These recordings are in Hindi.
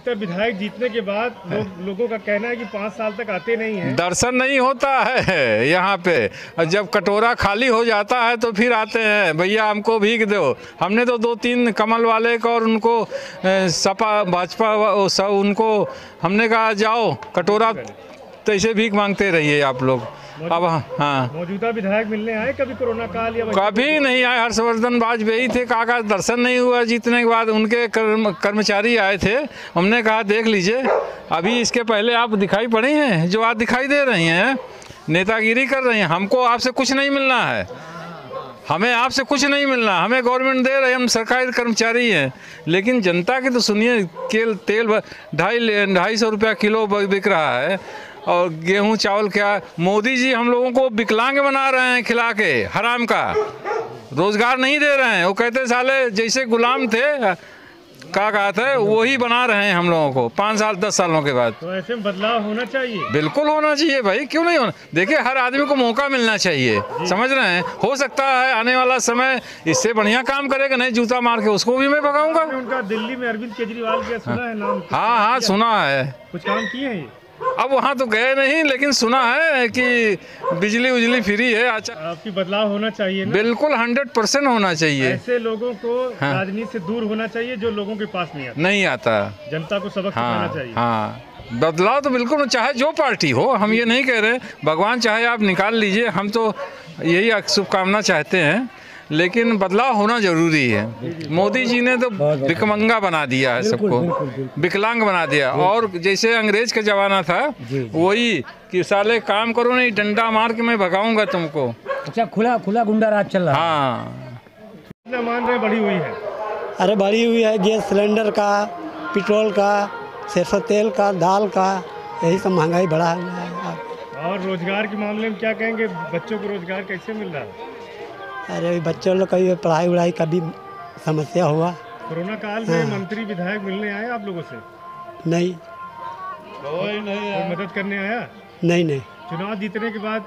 अधिकतर विधायक जीतने के बाद लोगों का कहना है कि 5 साल तक आते नहीं हैं, दर्शन नहीं होता है यहाँ पे। जब कटोरा खाली हो जाता है तो फिर आते हैं, भैया हमको भीख दो। हमने तो 2-3 कमल वाले को और उनको सपा भाजपा उनको हमने कहा जाओ कटोरा तो ऐसे भीख मांगते रहिए आप लोग। अब हाँ, मौजूदा विधायक मिलने आए कभी कोरोना काल या कभी नहीं आए। हर्षवर्धन वाजपेयी थे, काका दर्शन नहीं हुआ जीतने के बाद। उनके कर्मचारी आए थे, हमने कहा देख लीजिए। अभी इसके पहले आप दिखाई पड़े हैं, जो आज दिखाई दे रही हैं नेतागिरी कर रही हैं। हमको आपसे कुछ नहीं मिलना है, हमें आपसे कुछ नहीं मिलना, हमें गवर्नमेंट दे रहे हैं, हम सरकारी कर्मचारी हैं। लेकिन जनता की तो सुनिए, तेल 250 रुपया किलो बिक रहा है और गेहूं चावल क्या। मोदी जी हम लोगों को विकलांग बना रहे हैं खिला के, हराम का। रोजगार नहीं दे रहे हैं। वो कहते साले जैसे गुलाम थे, क्या कहा था, वही बना रहे हैं हम लोगों को 5 साल 10 सालों के बाद। तो ऐसे में बदलाव होना चाहिए। बिल्कुल होना चाहिए भाई, क्यों नहीं होना। देखिए हर आदमी को मौका मिलना चाहिए, समझ रहे हैं। हो सकता है आने वाला समय इससे बढ़िया काम करेगा, नहीं जूता मार के उसको भी मैं भगाऊंगा। उनका दिल्ली में अरविंद केजरीवाल का सुना है नाम? हाँ सुना है। कुछ काम किए हैं ये? अब वहाँ तो गए नहीं, लेकिन सुना है कि बिजली उजली फ्री है। अच्छा, आपकी बदलाव होना चाहिए ना? बिल्कुल 100% होना चाहिए। ऐसे लोगों को राजनीति से दूर होना चाहिए जो लोगों के पास नहीं आता। जनता को सबक सिखाना चाहिए। हाँ, बदलाव तो बिल्कुल, चाहे जो पार्टी हो, हम ये नहीं कह रहे। भगवान चाहे आप निकाल लीजिए, हम तो यही शुभकामना चाहते हैं, लेकिन बदलाव होना जरूरी है। मोदी जी ने तो भिखमंगा बना दिया है सबको, विकलांग बना दिया। और जैसे अंग्रेज का जमाना था वही कि साले काम करो नहीं, डंडा मार के मैं भगाऊंगा तुमको। अच्छा, खुला गुंडा राज चल रहा है। हाँ, कितना मान रहे बढ़ी हुई है? अरे बढ़ी हुई है, गैस सिलेंडर का, पेट्रोल का, सरसों तेल का, दाल का, यही सब महंगाई बढ़ा हुआ है। और रोजगार के मामले में क्या कहेंगे? बच्चों को रोजगार कैसे मिल रहा है? अरे बच्चों लोग कभी पढ़ाई वढ़ाई का भी समस्या हुआ। कोरोना काल में मंत्री विधायक मिलने आए आप लोगों से? नहीं, कोई मदद करने आया? नहीं। चुनाव जीतने के बाद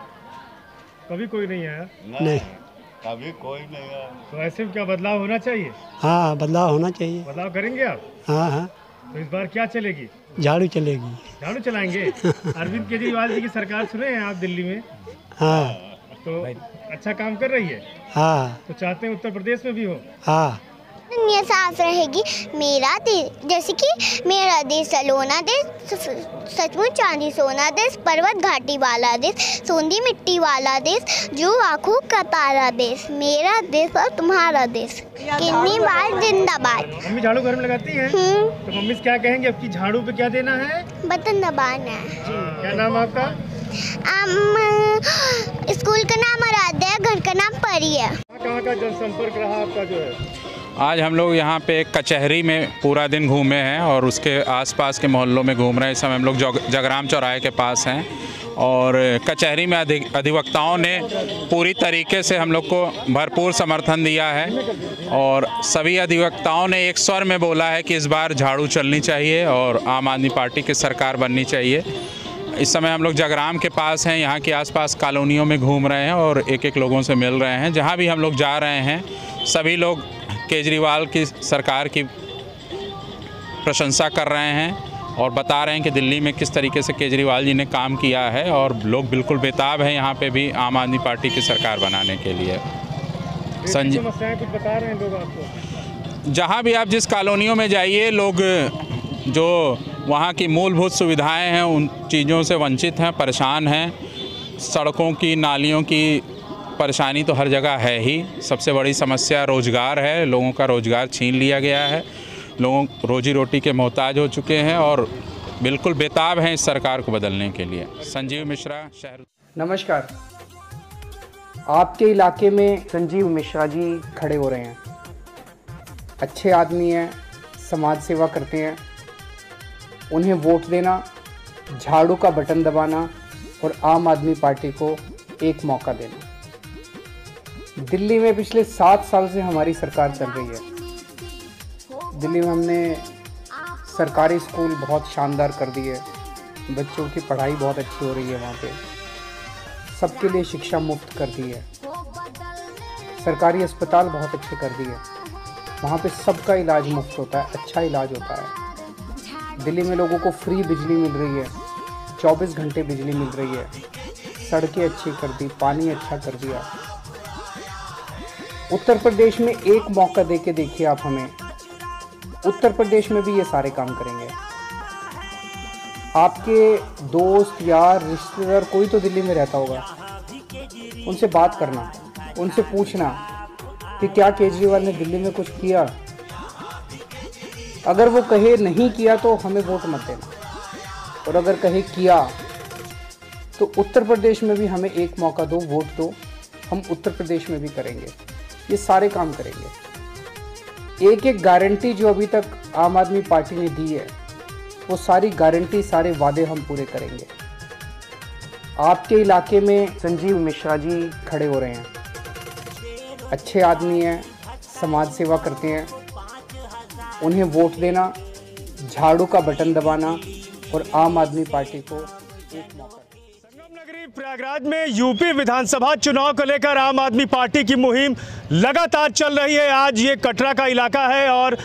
कभी कोई नहीं आया? नहीं, कभी कोई नहीं आया। तो ऐसे में क्या बदलाव होना चाहिए? हाँ, बदलाव होना चाहिए। बदलाव करेंगे आप? हाँ। तो इस बार क्या चलेगी? झाड़ू चलेगी। झाड़ू चलाएंगे? अरविंद केजरीवाल जी की सरकार सुने हैं आप दिल्ली में? हाँ। तो अच्छा काम कर रही है? हाँ। तो चाहते हैं उत्तर प्रदेश में भी हो? हाँ। दुनिया साफ रहेगी। मेरा देश, जैसे कि मेरा देश सलोना देश, सचमुच चांदी सोना देश, पर्वत घाटी वाला देश, सोंधी मिट्टी वाला देश, जो आँखों का तारा देश, मेरा देश और तुम्हारा देश। कितनी बार जिंदाबाद। मम्मी झाड़ू घर में लगाती हैं? तो मम्मी से क्या कहेंगे आपकी झाड़ू पे क्या देना है? बटन दबाना है। क्या नाम आपका? स्कूल का नाम आराध्या है, घर का नाम परी है। कहाँ का जनसंपर्क रहा आपका जो है? आज हम लोग यहाँ पे कचहरी में पूरा दिन घूमे हैं और उसके आसपास के मोहल्लों में घूम रहे हैं। इस समय हम लोग जगराम चौराहे के पास हैं और कचहरी में अधिवक्ताओं ने पूरी तरीके से हम लोग को भरपूर समर्थन दिया है और सभी अधिवक्ताओं ने एक स्वर में बोला है कि इस बार झाड़ू चलनी चाहिए और आम आदमी पार्टी की सरकार बननी चाहिए। इस समय हम लोग जगराम के पास हैं, यहाँ के आसपास कॉलोनियों में घूम रहे हैं और एक लोगों से मिल रहे हैं। जहाँ भी हम लोग जा रहे हैं सभी लोग केजरीवाल की सरकार की प्रशंसा कर रहे हैं और बता रहे हैं कि दिल्ली में किस तरीके से केजरीवाल जी ने काम किया है और लोग बिल्कुल बेताब हैं यहाँ पे भी आम आदमी पार्टी की सरकार बनाने के लिए। समस्याएं कुछ बता रहे हैं लोग आपको? जहाँ भी आप जिस कॉलोनियों में जाइए, लोग जो वहाँ की मूलभूत सुविधाएं हैं उन चीज़ों से वंचित हैं, परेशान हैं। सड़कों की, नालियों की परेशानी तो हर जगह है ही। सबसे बड़ी समस्या रोज़गार है, लोगों का रोज़गार छीन लिया गया है, लोग रोजी रोटी के मोहताज हो चुके हैं और बिल्कुल बेताब हैं इस सरकार को बदलने के लिए। संजीव मिश्रा, शहर। नमस्कार, आपके इलाके में संजीव मिश्रा जी खड़े हो रहे हैं। अच्छे आदमी हैं, समाज सेवा करते हैं। उन्हें वोट देना, झाड़ू का बटन दबाना और आम आदमी पार्टी को एक मौका देना। दिल्ली में पिछले 7 साल से हमारी सरकार चल रही है। दिल्ली में हमने सरकारी स्कूल बहुत शानदार कर दिए, बच्चों की पढ़ाई बहुत अच्छी हो रही है, वहाँ पे सबके लिए शिक्षा मुफ्त कर दी है। सरकारी अस्पताल बहुत अच्छे कर दिए, वहाँ पे सबका इलाज मुफ्त होता है, अच्छा इलाज होता है। दिल्ली में लोगों को फ्री बिजली मिल रही है, 24 घंटे बिजली मिल रही है, सड़कें अच्छी कर दी, पानी अच्छा कर दिया। उत्तर प्रदेश में एक मौका दे के देखिए आप हमें, उत्तर प्रदेश में भी ये सारे काम करेंगे। आपके दोस्त यार रिश्तेदार कोई तो दिल्ली में रहता होगा, उनसे बात करना, उनसे पूछना कि क्या केजरीवाल ने दिल्ली में कुछ किया। अगर वो कहे नहीं किया तो हमें वोट मत देना, और अगर कहे किया तो उत्तर प्रदेश में भी हमें एक मौका दो, वोट दो, हम उत्तर प्रदेश में भी करेंगे, ये सारे काम करेंगे। एक एक गारंटी जो अभी तक आम आदमी पार्टी ने दी है, वो सारी गारंटी, सारे वादे हम पूरे करेंगे। आपके इलाके में संजीव मिश्रा जी खड़े हो रहे हैं, अच्छे आदमी हैं, समाज सेवा करते हैं, उन्हें वोट देना, झाड़ू का बटन दबाना और आम आदमी पार्टी को एक मौका। संगम नगरी प्रयागराज में यूपी विधानसभा चुनाव को लेकर आम आदमी पार्टी की मुहिम लगातार चल रही है। आज ये कटरा का इलाका है और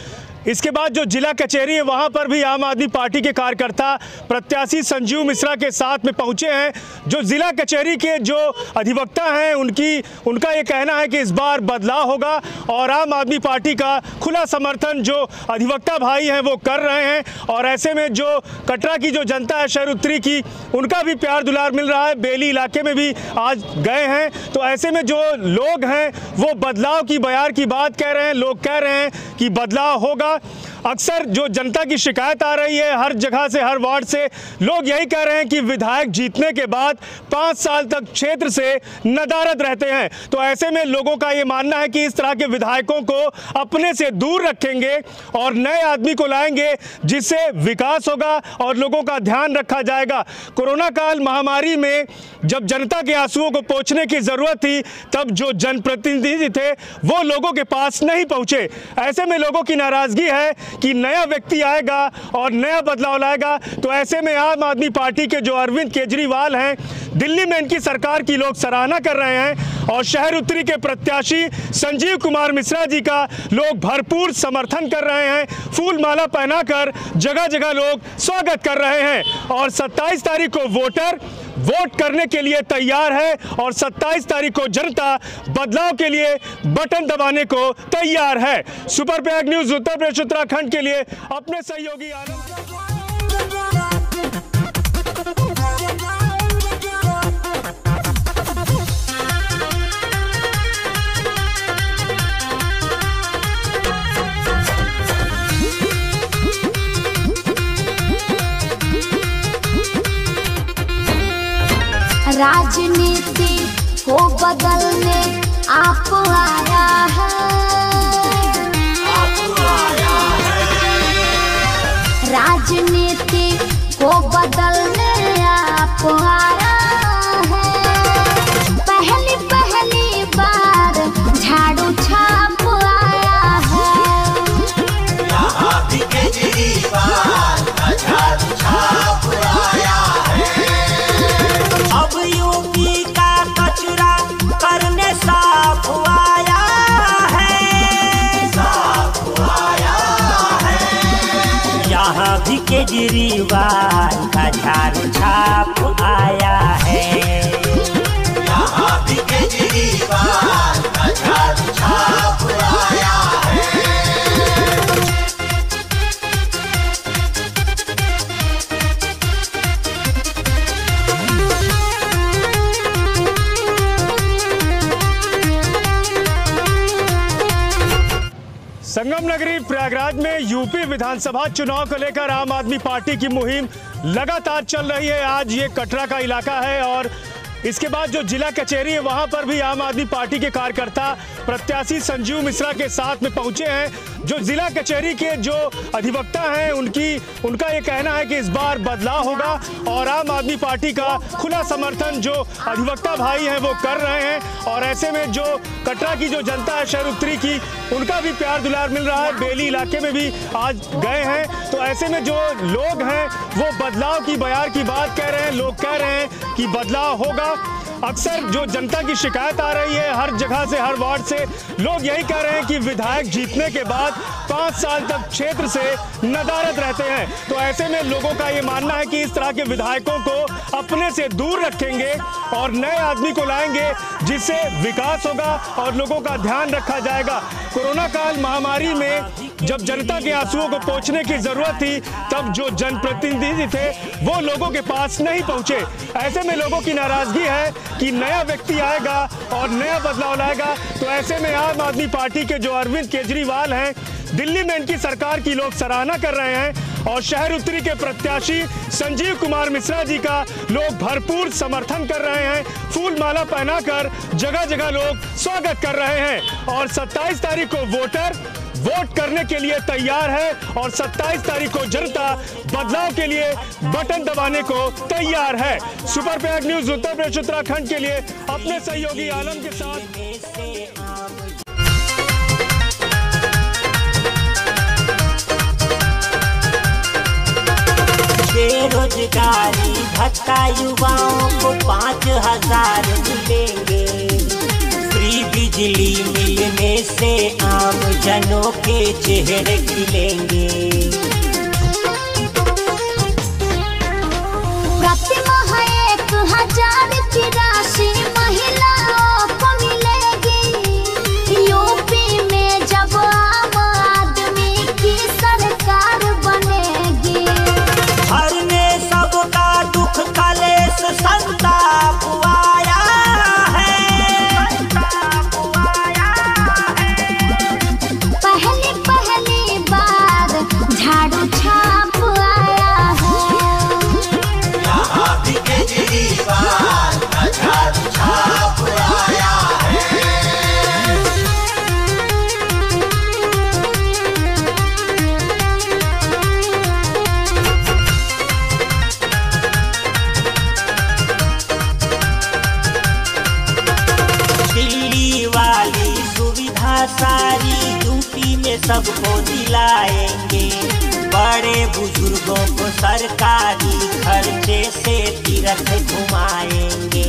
इसके बाद जो जिला कचहरी है वहां पर भी आम आदमी पार्टी के कार्यकर्ता प्रत्याशी संजीव मिश्रा के साथ में पहुंचे हैं। जो जिला कचहरी के जो अधिवक्ता हैं उनका ये कहना है कि इस बार बदलाव होगा और आम आदमी पार्टी का खुला समर्थन जो अधिवक्ता भाई हैं वो कर रहे हैं। और ऐसे में जो कटरा की जो जनता है शहर उत्तरी की, उनका भी प्यार दुलार मिल रहा है। बेली इलाके में भी आज गए हैं, तो ऐसे में जो लोग हैं वो बदलाव की बयार की बात कह रहे हैं। लोग कह रहे हैं कि बदलाव होगा। अक्सर जो जनता की शिकायत आ रही है हर जगह से, हर वार्ड से, लोग यही कह रहे हैं कि विधायक जीतने के बाद 5 साल तक क्षेत्र से नदारद रहते हैं। तो ऐसे में लोगों का ये मानना है कि इस तरह के विधायकों को अपने से दूर रखेंगे और नए आदमी को लाएंगे जिससे विकास होगा और लोगों का ध्यान रखा जाएगा। कोरोना काल महामारी में जब जनता के आंसुओं को पोंछने की जरूरत थी, तब जो जनप्रतिनिधि थे वो लोगों के पास नहीं पहुंचे। ऐसे में लोगों की नाराजगी है कि नया व्यक्ति आएगा और नया बदलाव लाएगा। तो ऐसे में आम आदमी पार्टी के जो अरविंद केजरीवाल हैं, दिल्ली में इनकी सरकार की लोग सराहना कर रहे हैं और शहर उत्तरी के प्रत्याशी संजीव कुमार मिश्रा जी का लोग भरपूर समर्थन कर रहे हैं। फूल माला पहनाकर जगह जगह लोग स्वागत कर रहे हैं और 27 तारीख को वोटर वोट करने के लिए तैयार है और 27 तारीख को जनता बदलाव के लिए बटन दबाने को तैयार है। सुपर प्रयाग न्यूज़ उत्तर प्रदेश उत्तराखंड के लिए अपने सहयोगी आनंद। राजनीति को बदलने आप आया है, राजनीति को बदलने आप आया है। पहली बार झाड़ू छाप आया है, यहाँ भी केजरीवाल का झाड़ू छाप आया है। अब यूपी का कचरा करने साफ आया है, साफ आया है। यहाँ भी केजरीवाल का झाड़ू छाप आया है, यहाँ भी केजरीवाल का झाड़ू छाप आया है। संगम नगरी प्रयागराज में यूपी विधानसभा चुनाव को लेकर आम आदमी पार्टी की मुहिम लगातार चल रही है। आज ये कटरा का इलाका है और इसके बाद जो जिला कचहरी है वहां पर भी आम आदमी पार्टी के कार्यकर्ता प्रत्याशी संजीव मिश्रा के साथ में पहुंचे हैं। जो जिला कचहरी के जो अधिवक्ता हैं उनका ये कहना है कि इस बार बदलाव होगा और आम आदमी पार्टी का खुला समर्थन जो अधिवक्ता भाई हैं वो कर रहे हैं। और ऐसे में जो कटरा की जो जनता है शहर उत्तरी की, उनका भी प्यार दुलार मिल रहा है। बेली इलाके में भी आज गए हैं, तो ऐसे में जो लोग हैं वो बदलाव की बयार की बात कह रहे हैं। लोग कह रहे हैं कि बदलाव होगा। अक्सर जो जनता की शिकायत आ रही है हर जगह से, हर वार्ड से, लोग यही कह रहे हैं कि विधायक जीतने के बाद 5 साल तक क्षेत्र से नदारद रहते हैं। तो ऐसे में लोगों का ये मानना है कि इस तरह के विधायकों को अपने से दूर रखेंगे और नए आदमी को लाएंगे, जिससे विकास होगा और लोगों का ध्यान रखा जाएगा। कोरोना काल महामारी में जब जनता के आंसुओं को पोंछने की जरूरत थी, तब जो जनप्रतिनिधि थे वो लोगों के पास नहीं पहुंचे। ऐसे में लोगों की नाराजगी है कि नया व्यक्ति आएगा और नया बदलाव लाएगा। तो ऐसे में आम आदमी पार्टी के जो अरविंद केजरीवाल हैं, दिल्ली में इनकी सरकार की लोग सराहना कर रहे हैं और शहर उत्तरी के प्रत्याशी संजीव कुमार मिश्रा जी का लोग भरपूर समर्थन कर रहे हैं। फूल माला पहनाकर जगह जगह लोग स्वागत कर रहे हैं और 27 तारीख को वोटर वोट करने के लिए तैयार है और 27 तारीख को जनता बदलाव के लिए बटन दबाने को तैयार है। सुपर प्रयाग न्यूज उत्तर प्रदेश उत्तराखंड के लिए अपने सहयोगी आलम के साथ। बेरोजगारी भत्ता युवाओं को 5,000 मिलेंगे। फ्री बिजली मिलने से आम जनों के चेहरे खिलेंगे। प्रति माह 1,000 की राशि महिलाओं को मिलेगी। यूपी में जब आम आदमी की सरकार बनेगी। हरने सबका दुख कलेश संताप आया है। पहली बार झाड़ू छाप आया है। यहाँ भी केजरीवाल का झाड़ू छाप आया है। दिल्ली वाली सुविधा सारी यूपी में सबको दिलाएंगे। बड़े बुजुर्गों को सरकारी खर्चे से तीर्थ घुमाएंगे।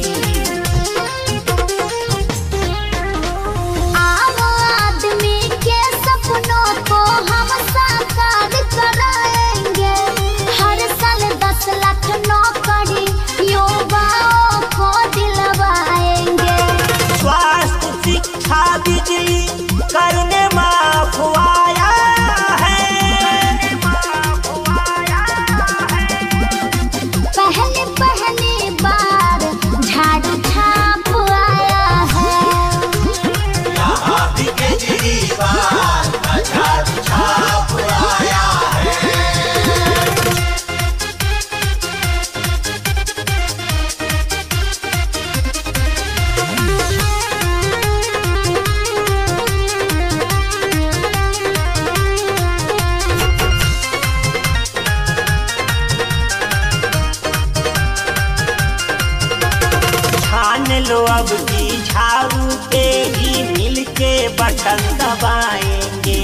आम आदमी के सपनों को हम साकार कराएंगे। हर साल 10 लाख नौकरी युवाओं को दिलवाएंगे। स्वास्थ्य शिक्षा बिजली करने माफ आया है। पहली बार झाड़ू छाप आया है। यहाँ भी केजरीवाल का झाड़ू छाप आया है। ठान लो अब की झाड़ू पे ही मिलके बटन दबाएंगे।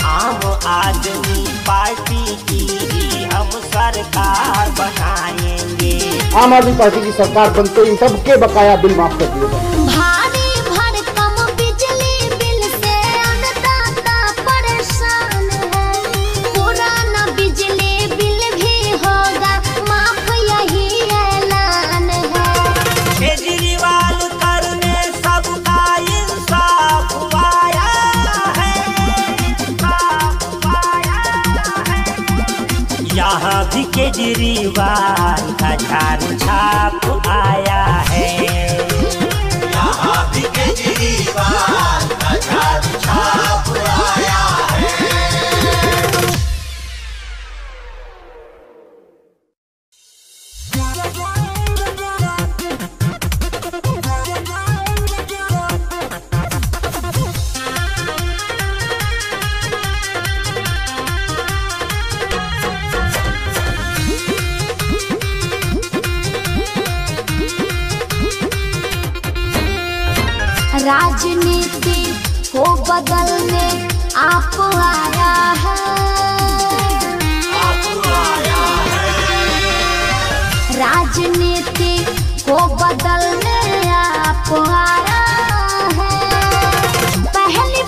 आम आदमी पार्टी की ही हम सरकार बनाएंगे। आम आदमी पार्टी की सरकार बनते इन सबके बकाया बिल माफ कर दिए गए। भारी भरकम बिजली बिल से अन्नदाता परेशान है। पुराना बिजली बिल भी होगा माफ, यही ऐलान है। केजरीवाल करने सबका इंसाफ आया है। यहाँ भी केजरीवाल का झाड़ू छाप आया है। यहाँ भी केजरीवाल का झाड़ू छाप आया है। राजनीति को बदलने आप आया है। राजनीति को बदलने आप आया है।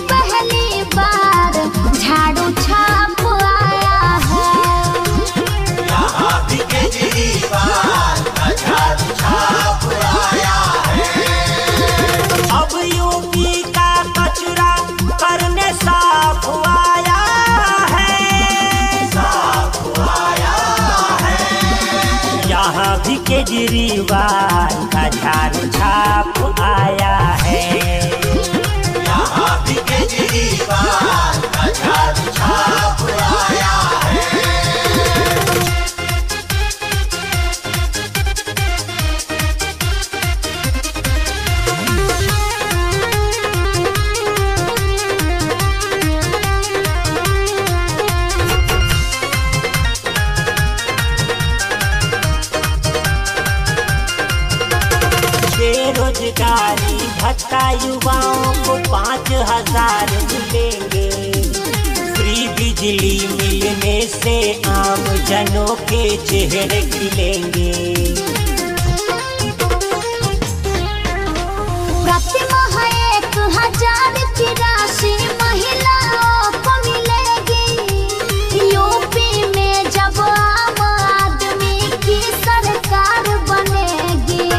पहली बार झाड़ू भी केजरीवाल का झाड़ू छाप आया है। यहाँ भी केजरीवाल का झाड़ू छाप आया है। बेरोजगारी भत्ता युवाओं को 5000 मिलेंगे। फ्री बिजली मिलने से आम जनों के चेहरे खिलेंगे। प्रति माह 1000 की राशि महिलाओं को मिलेगी। यूपी में जब आम आदमी की सरकार बनेगी।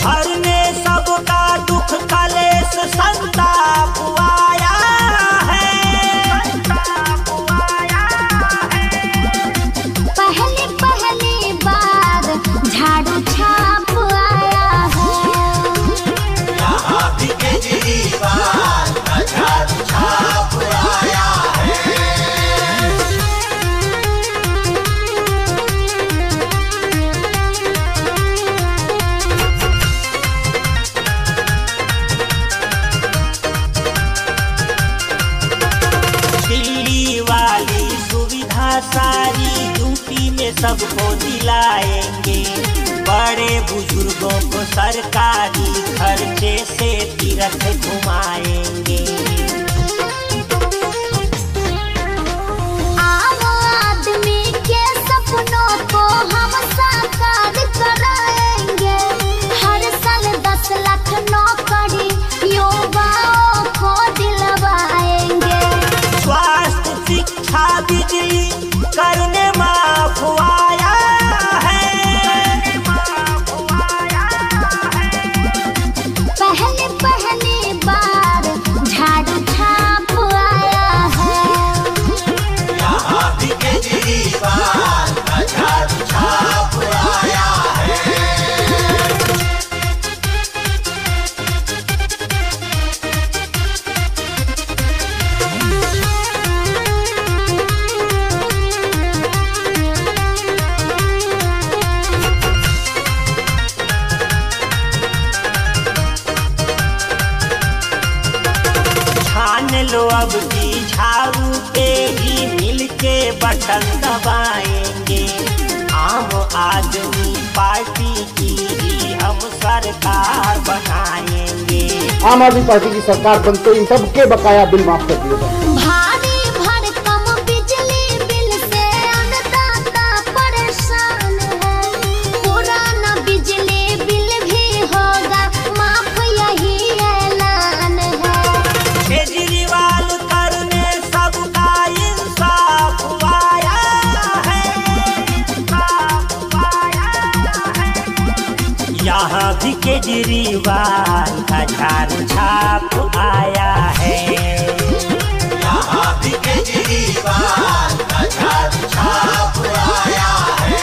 हरने सबका दुख कलेश संताप आया है। पहली बार झाड़ू छाप आया है। यहाँ भी केजरीवाल का झाड़ू छाप आया है। दिल्ली वाली सुविधा सारी यूपी में सबको दिलाएंगे। बड़े बुजुर्गों को सरकारी खर्चे से तीर्थ घुमाएंगे। आम आदमी के सपनों को हम साकार कराएंगे। हर साल 10 लाख नौकरी युवाओं को दिलवाएंगे। स्वास्थ्य शिक्षा बिजली करने माफ आया है। पहली बार झाड़ू छाप आया है। यहाँ भी केजरीवाल का झाड़ू छाप आया है। ठान लो अब की झाड़ू पे ही मिलके बटन दबाएंगे। आम आदमी पार्टी की ही हम सरकार बनाएंगे। आम आदमी पार्टी की सरकार बनते इन सबके बकाया बिल माफ कर दिए गए। भारी भरकम बिजली बिल से अन्नदाता परेशान है। पुराना बिजली बिल भी होगा माफ, यही ऐलान है। केजरीवाल करने सबका इंसाफ आया है। यहाँ भी केजरीवाल का झाड़ू छाप आया है। यहाँ भी केजरीवाल का झाड़ू छाप आया है।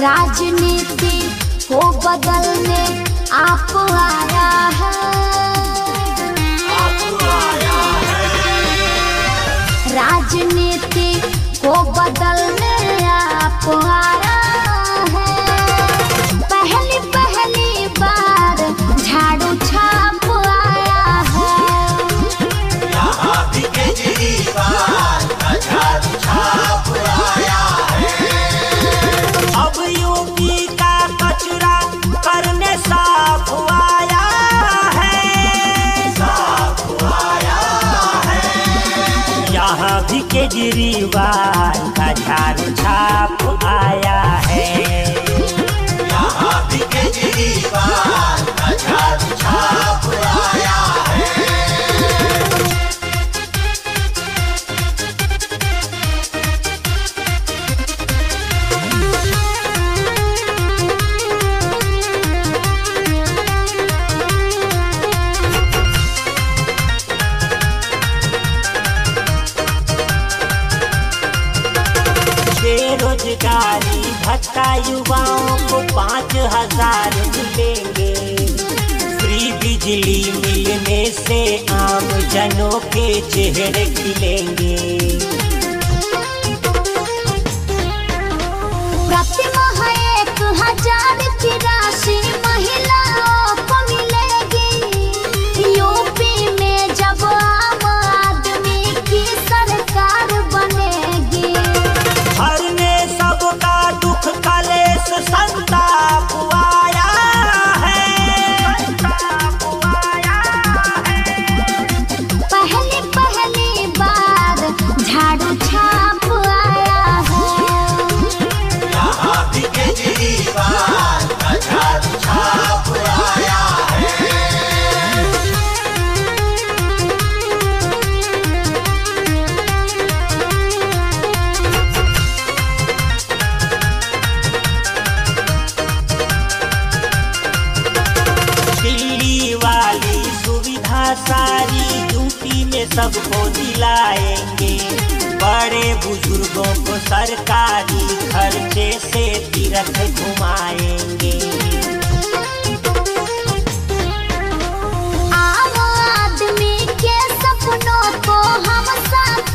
राजनीति को बदलने आप आया है। राजनीति को बदलने आप आया है। पहली बार झाड़ू छाप आया है। यहाँ भी केजरीवाल का झाड़ू छाप आया है। अब यूपी का कचरा करने साफ आया है। साफ आया है। यहाँ भी केजरीवाल का झाड़ू छाप आया है। यहाँ भी केजरीवाल का झाड़ू छाप आया है। का युवाओं को 5,000 मिलेंगे। फ्री बिजली मिलने से आम जनों के चेहरे खिलेंगे। प्रति माह 1,000 की राशि महिलाओं को मिलेगी। यूपी में जब आम आदमी की सरकार बनेगी। हरने सबका दुख कलेश संताप आया है। पहली बार झाड़ू छाप आया है। यहाँ भी केजरीवाल का झाड़ू छाप आया है। दिल्ली वाली सुविधा सारी यूपी में सबको दिलाएंगे। बड़े बुजुर्गों को सरकारी खर्चे से तीर्थ घुमाएंगे। आम आदमी के सपनों को हम साकार